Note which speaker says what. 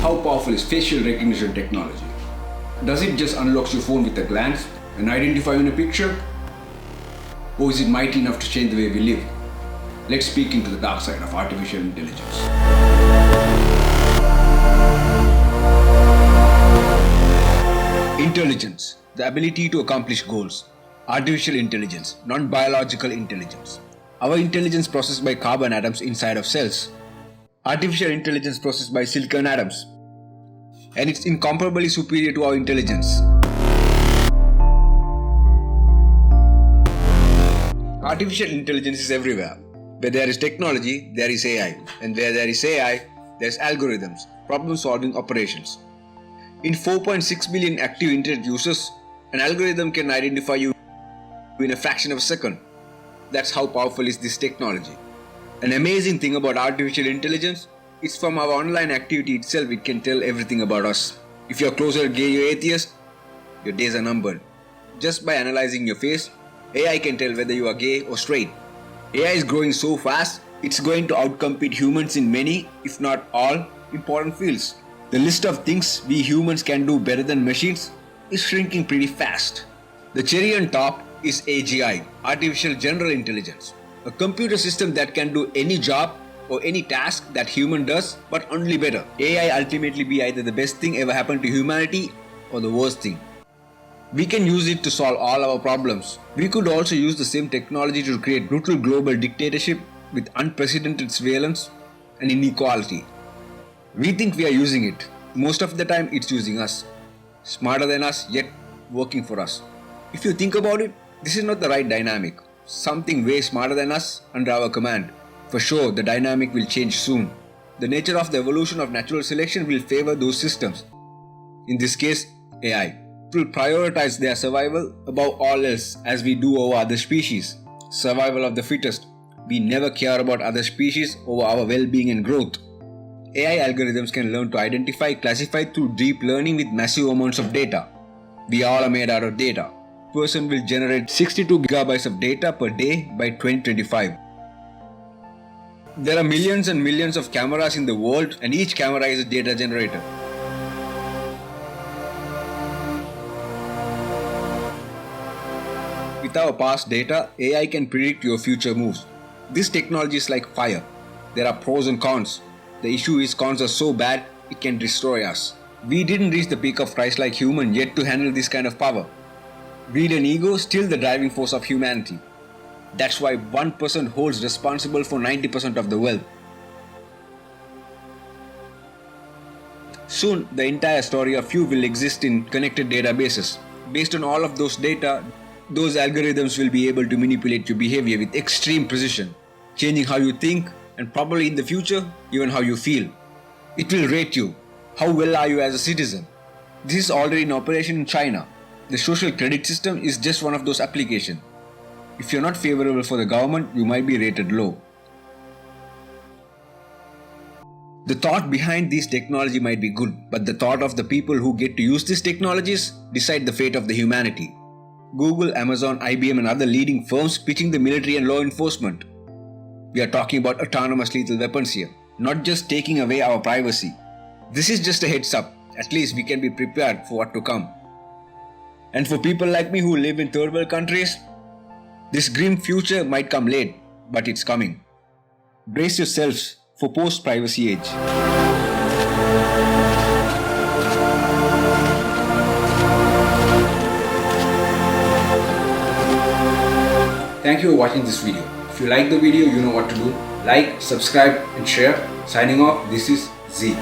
Speaker 1: How powerful is facial recognition technology? Does it just unlock your phone with a glance and identify you in a picture? Or is it mighty enough to change the way we live? Let's speak into the dark side of artificial intelligence. Intelligence, the ability to accomplish goals. Artificial intelligence, non-biological intelligence. Our intelligence processed by carbon atoms inside of cells. Artificial intelligence processed by silicon atoms. And it's incomparably superior to our intelligence. Artificial intelligence is everywhere. Where there is technology, there is AI. And where there is AI, there's algorithms, problem-solving operations. In 4.6 billion active internet users, an algorithm can identify you in a fraction of a second. That's how powerful is this technology. An amazing thing about artificial intelligence is from our online activity itself it can tell everything about us. If you're closer to gay or atheist, your days are numbered. Just by analyzing your face, AI can tell whether you are gay or straight. AI is growing so fast, it's going to outcompete humans in many, if not all, important fields. The list of things we humans can do better than machines is shrinking pretty fast. The cherry on top is AGI, Artificial General Intelligence, a computer system that can do any job or any task that human does, but only better. AI ultimately be either the best thing ever happened to humanity or the worst thing. We can use it to solve all our problems. We could also use the same technology to create brutal global dictatorship with unprecedented surveillance and inequality. We think we are using it. Most of the time it's using us. Smarter than us, yet working for us. If you think about it, this is not the right dynamic. Something way smarter than us under our command. For sure, the dynamic will change soon. The nature of the evolution of natural selection will favor those systems. In this case, AI. It will prioritize their survival above all else as we do over other species. Survival of the fittest. We never care about other species over our well-being and growth. AI algorithms can learn to identify, classify through deep learning with massive amounts of data. We all are made out of data. A person will generate 62 gigabytes of data per day by 2025. There are millions and millions of cameras in the world, and each camera is a data generator. With our past data, AI can predict your future moves. This technology is like fire. There are pros and cons. The issue is cons are so bad, it can destroy us. We didn't reach the peak of Christ-like human yet to handle this kind of power. Greed and ego still the driving force of humanity. That's why one person holds responsible for 90% of the wealth. Soon, the entire story of you will exist in connected databases. Based on all of those data, those algorithms will be able to manipulate your behavior with extreme precision, changing how you think and probably in the future, even how you feel. It will rate you. How well are you as a citizen? This is already in operation in China. The social credit system is just one of those applications. If you're not favorable for the government, you might be rated low. The thought behind this technology might be good, but the thought of the people who get to use these technologies decide the fate of the humanity. Google, Amazon, IBM and other leading firms pitching the military and law enforcement. We are talking about autonomous lethal weapons here, not just taking away our privacy. This is just a heads up. At least we can be prepared for what to come. And for people like me who live in third world countries, this grim future might come late, but it's coming. Brace yourselves for post-privacy age. Thank you for watching this video. If you like the video, you know what to do. Like, subscribe and share. Signing off, this is Z.